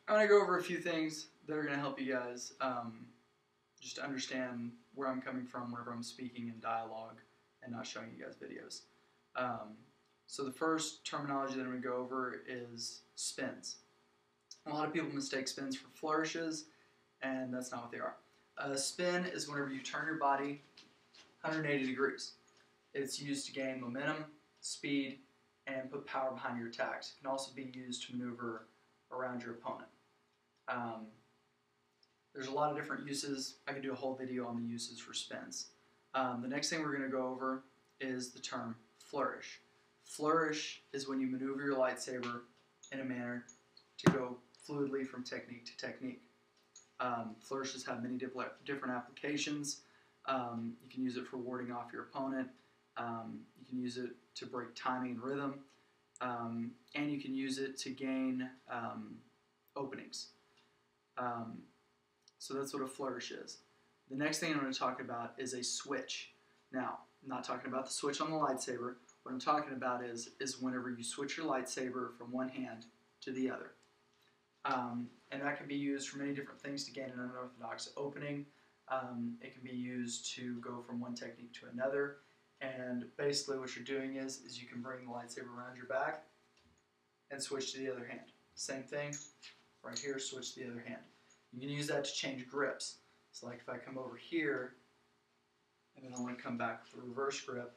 I'm going to go over a few things that are going to help you guys just understand where I'm coming from whenever I'm speaking in dialogue and not showing you guys videos. So the first terminology that I'm going to go over is spins. A lot of people mistake spins for flourishes, and that's not what they are. A spin is whenever you turn your body 180 degrees. It's used to gain momentum, speed, and put power behind your attacks. It can also be used to maneuver around your opponent. There's a lot of different uses. I could do a whole video on the uses for spins. The next thing we're going to go over is the term flourish. Flourish is when you maneuver your lightsaber in a manner to go fluidly from technique to technique. Flourishes have many different applications. You can use it for warding off your opponent. You can use it to break timing and rhythm. And you can use it to gain openings. So that's what a flourish is. The next thing I'm going to talk about is a switch. Now, I'm not talking about the switch on the lightsaber. What I'm talking about is whenever you switch your lightsaber from one hand to the other. And that can be used for many different things to gain an unorthodox opening. It can be used to go from one technique to another. And basically what you're doing is you can bring the lightsaber around your back and switch to the other hand. Same thing, right here, switch to the other hand. You can use that to change grips. So like if I come over here, and then I want to come back with a reverse grip,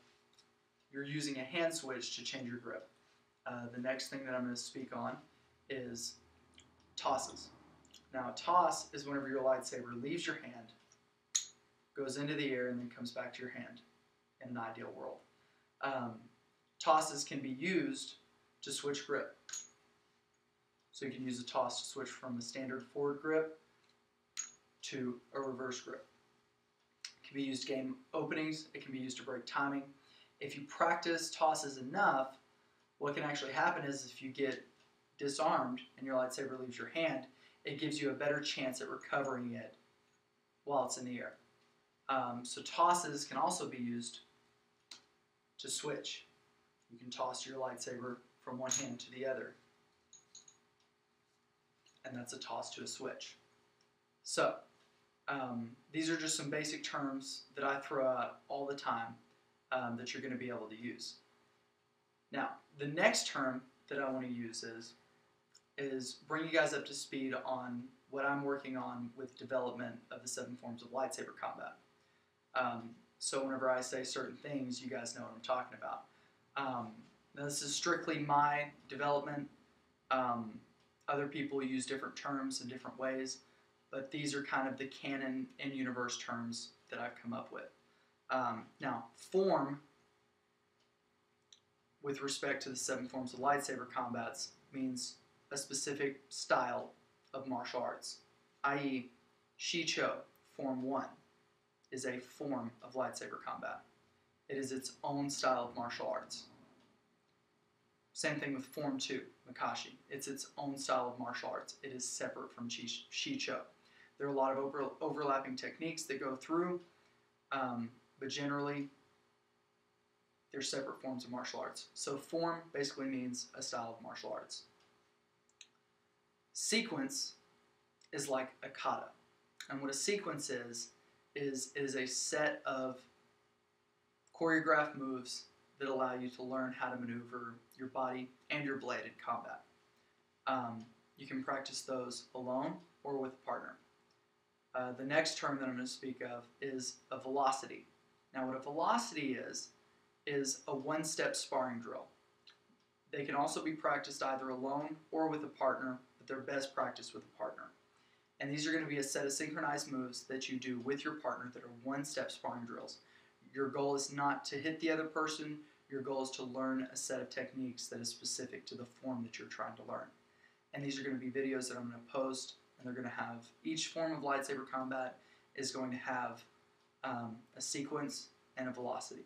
you're using a hand switch to change your grip. The next thing that I'm going to speak on is tosses. Now a toss is whenever your lightsaber leaves your hand, goes into the air, and then comes back to your hand in an ideal world. Tosses can be used to switch grip. So you can use a toss to switch from a standard forward grip to a reverse grip. It can be used to gain openings. It can be used to break timing. If you practice tosses enough, what can actually happen is if you get disarmed and your lightsaber leaves your hand, it gives you a better chance at recovering it while it's in the air. So tosses can also be used to switch. You can toss your lightsaber from one hand to the other, and that's a toss to a switch. So these are just some basic terms that I throw out all the time that you're going to be able to use. Now, the next term that I want to use is bring you guys up to speed on what I'm working on with development of the 7 forms of lightsaber combat. So whenever I say certain things, you guys know what I'm talking about. Now this is strictly my development. Other people use different terms in different ways, but these are kind of the canon in-universe terms that I've come up with. Now, form, with respect to the 7 forms of lightsaber combats, means a specific style of martial arts, i.e. Shicho, Form 1, is a form of lightsaber combat. It is its own style of martial arts. Same thing with Form 2, Makashi. It's its own style of martial arts. It is separate from Shicho. There are a lot of overlapping techniques that go through, but generally they're separate forms of martial arts. So form basically means a style of martial arts. Sequence is like a kata. And what a sequence is a set of choreographed moves that allow you to learn how to maneuver your body and your blade in combat. You can practice those alone or with a partner. The next term that I'm going to speak of is a velocity. Now what a velocity is a one-step sparring drill. They can also be practiced either alone or with a partner, but they're best practiced with a partner. And these are going to be a set of synchronized moves that you do with your partner that are one-step sparring drills. Your goal is not to hit the other person. Your goal is to learn a set of techniques that is specific to the form that you're trying to learn. And these are going to be videos that I'm going to post, and they're going to have, each form of lightsaber combat is going to have a sequence and a velocity.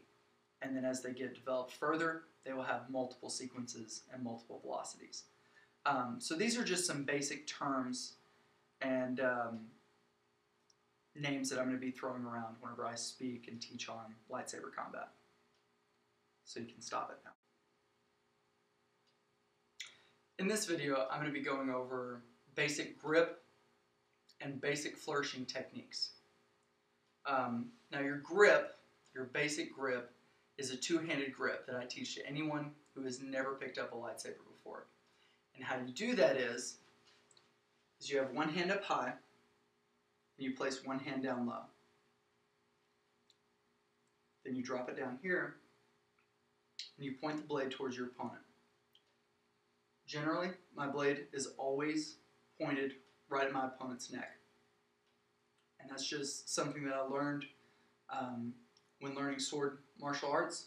And then as they get developed further, they will have multiple sequences and multiple velocities. So these are just some basic terms and names that I'm going to be throwing around whenever I speak and teach on lightsaber combat. So you can stop it now. In this video, I'm going to be going over basic grip and basic flourishing techniques. Now your grip, your basic grip, is a two-handed grip that I teach to anyone who has never picked up a lightsaber before. And how you do that is you have one hand up high and you place one hand down low. Then you drop it down here and you point the blade towards your opponent. Generally, my blade is always pointed right at my opponent's neck. And that's just something that I learned when learning sword martial arts,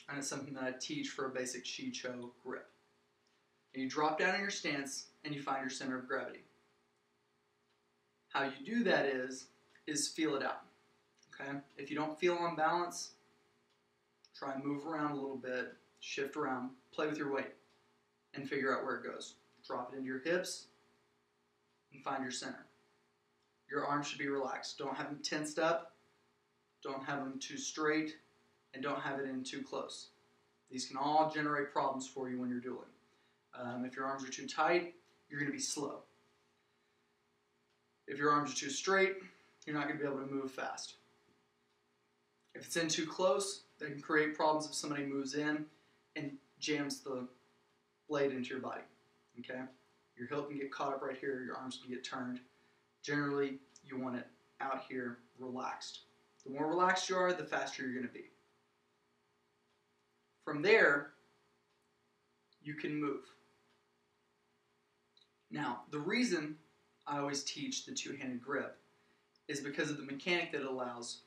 and it's something that I teach for a basic Shicho grip. And you drop down in your stance and you find your center of gravity. How you do that is feel it out. Okay? If you don't feel on balance, try and move around a little bit, shift around, play with your weight, and figure out where it goes. Drop it into your hips and find your center. Your arms should be relaxed. Don't have them tensed up, don't have them too straight, and don't have it in too close. These can all generate problems for you when you're dueling. If your arms are too tight, you're going to be slow. If your arms are too straight, you're not going to be able to move fast. If it's in too close, that can create problems if somebody moves in and jams the blade into your body. Okay? Your hilt can get caught up right here, your arms can get turned. Generally, you want it out here relaxed. The more relaxed you are, the faster you're going to be. From there, you can move. Now, the reason I always teach the two-handed grip is because of the mechanic that it allows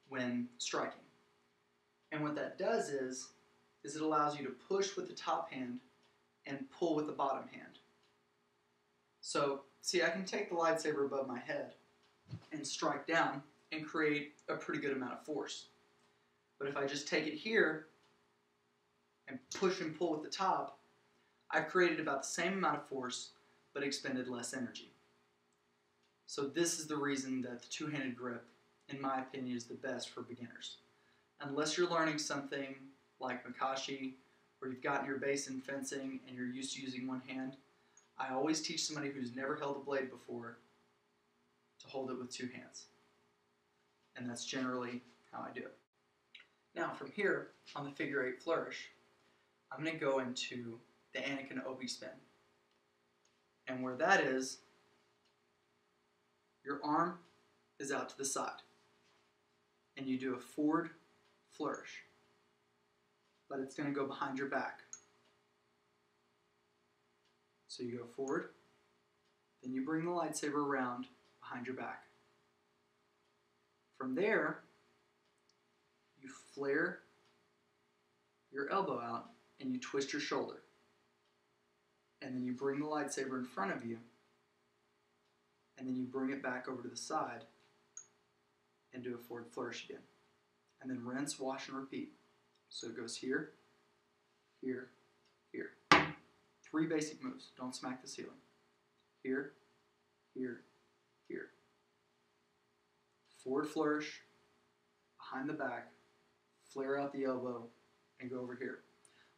when striking. And what that does is it allows you to push with the top hand and pull with the bottom hand. So, see, I can take the lightsaber above my head and strike down and create a pretty good amount of force. But if I just take it here and push and pull with the top, I've created about the same amount of force but expended less energy. So this is the reason that the two-handed grip, in my opinion, is the best for beginners. Unless you're learning something like Makashi, or you've gotten your base in fencing and you're used to using one hand, I always teach somebody who's never held a blade before to hold it with two hands. And that's generally how I do it. Now from here, on the figure 8 flourish, I'm going to go into the Anakin Obi spin. And where that is, your arm is out to the side. And you do a forward flourish. But it's going to go behind your back. So you go forward, then you bring the lightsaber around behind your back. From there, you flare your elbow out and you twist your shoulder. And then you bring the lightsaber in front of you, and then you bring it back over to the side and do a forward flourish again. And then rinse, wash, and repeat. So it goes here, here, here. 3 basic moves. Don't smack the ceiling. Here, here, here. Forward flourish, behind the back, flare out the elbow, and go over here.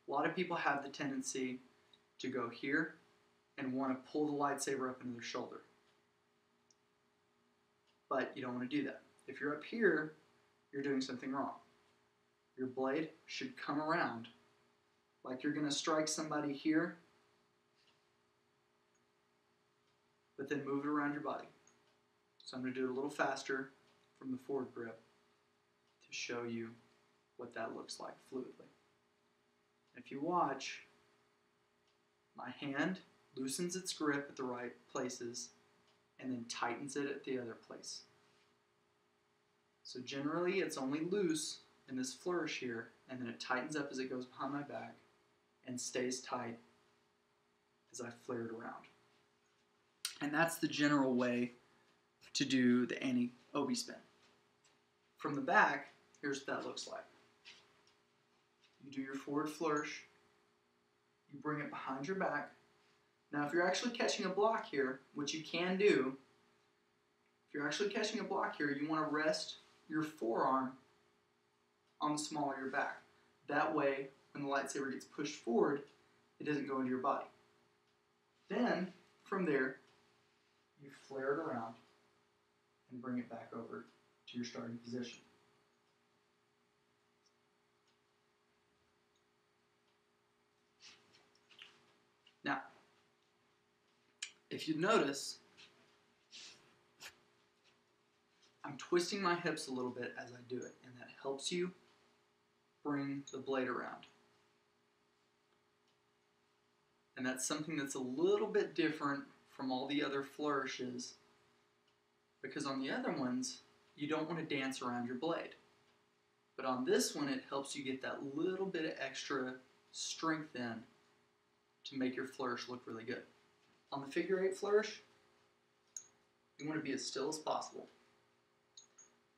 A lot of people have the tendency to go here and want to pull the lightsaber up into their shoulder. But you don't want to do that. If you're up here, you're doing something wrong. Your blade should come around like you're going to strike somebody here, but then move it around your body. So I'm going to do it a little faster from the forward grip to show you what that looks like fluidly. If you watch, my hand loosens its grip at the right places and then tightens it at the other place. So generally it's only loose in this flourish here, and then it tightens up as it goes behind my back and stays tight as I flare it around. And that's the general way to do the Obi spin. From the back, here's what that looks like. You do your forward flourish, you bring it behind your back. Now if you're actually catching a block here, which you can do, if you're actually catching a block here, you want to rest your forearm on the small of your back. That way, when the lightsaber gets pushed forward, it doesn't go into your body. Then, from there, you flare it around and bring it back over to your starting position. Now, if you notice, I'm twisting my hips a little bit as I do it, and that helps you bring the blade around. And that's something that's a little bit different from all the other flourishes, because on the other ones, you don't want to dance around your blade. But on this one, it helps you get that little bit of extra strength in to make your flourish look really good. On the figure 8 flourish, you want to be as still as possible.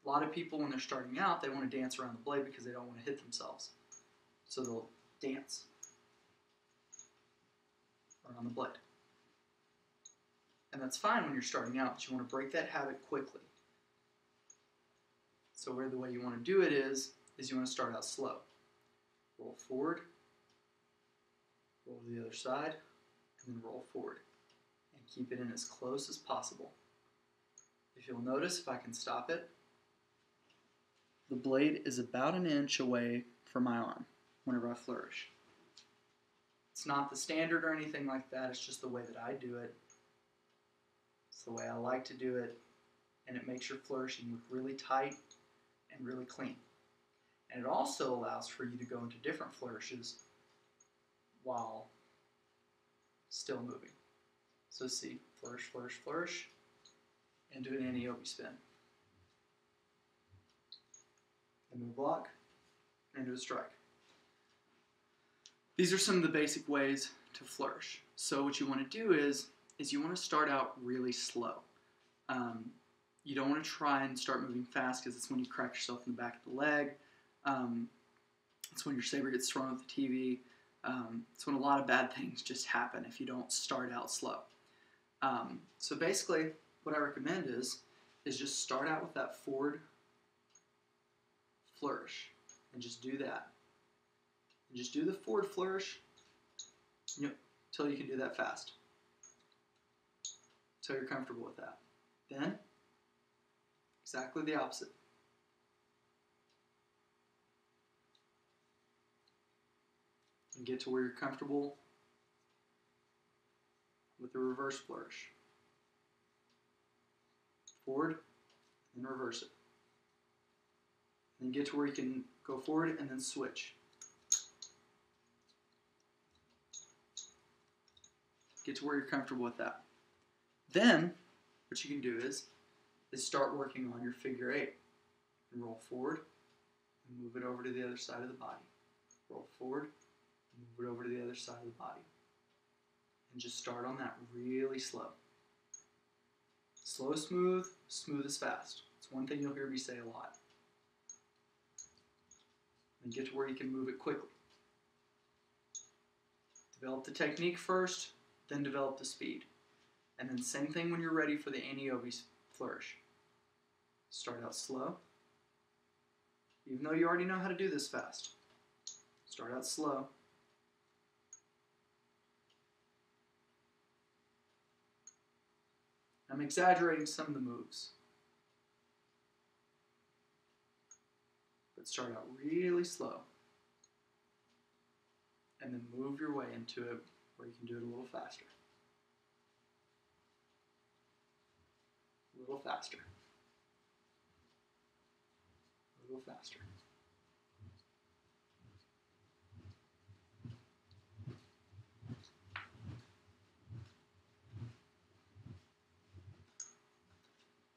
A lot of people, when they're starting out, they want to dance around the blade because they don't want to hit themselves. So they'll dance around the blade. And that's fine when you're starting out, but you want to break that habit quickly. So the way you want to do it is you want to start out slow. Roll forward, roll to the other side, and then roll forward. And keep it in as close as possible. If you'll notice, if I can stop it, the blade is about an inch away from my arm whenever I flourish. It's not the standard or anything like that, it's just the way that I do it. It's the way I like to do it, and it makes your flourishing look really tight and really clean. And it also allows for you to go into different flourishes while still moving. So see, flourish, flourish, flourish, and do an anti-obi spin. And move block, and do a strike. These are some of the basic ways to flourish. So what you want to do is you want to start out really slow. You don't want to try and start moving fast because it's when you crack yourself in the back of the leg. It's when your saber gets thrown at the TV. It's when a lot of bad things just happen if you don't start out slow. So basically, what I recommend is just start out with that forward flourish and just do that. And just do the forward flourish until you can do that fast. Until you're comfortable with that. Then, exactly the opposite. And get to where you're comfortable with the reverse flourish. Forward and reverse it. And then get to where you can go forward and then switch. Get to where you're comfortable with that. Then, what you can do is start working on your figure 8. And roll forward and move it over to the other side of the body. Roll forward and move it over to the other side of the body. And just start on that really slow. Slow is smooth, smooth is fast. It's one thing you'll hear me say a lot. And get to where you can move it quickly. Develop the technique first, then develop the speed. And then same thing when you're ready for the anti-obi flourish. Start out slow. Even though you already know how to do this fast. Start out slow. I'm exaggerating some of the moves. But start out really slow. And then move your way into it where you can do it a little faster. A little faster. A little faster.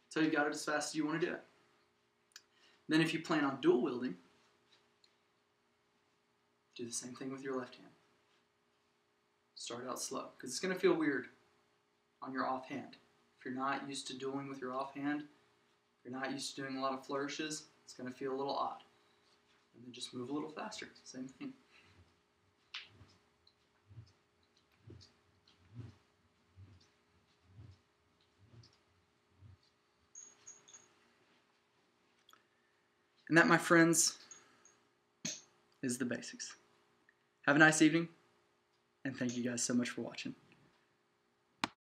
So you got it as fast as you want to do it. Then if you plan on dual wielding, do the same thing with your left hand. Start out slow, because it's going to feel weird on your offhand. If you're not used to dueling with your offhand, if you're not used to doing a lot of flourishes, it's going to feel a little odd. And then just move a little faster. Same thing. And that, my friends, is the basics. Have a nice evening, and thank you guys so much for watching.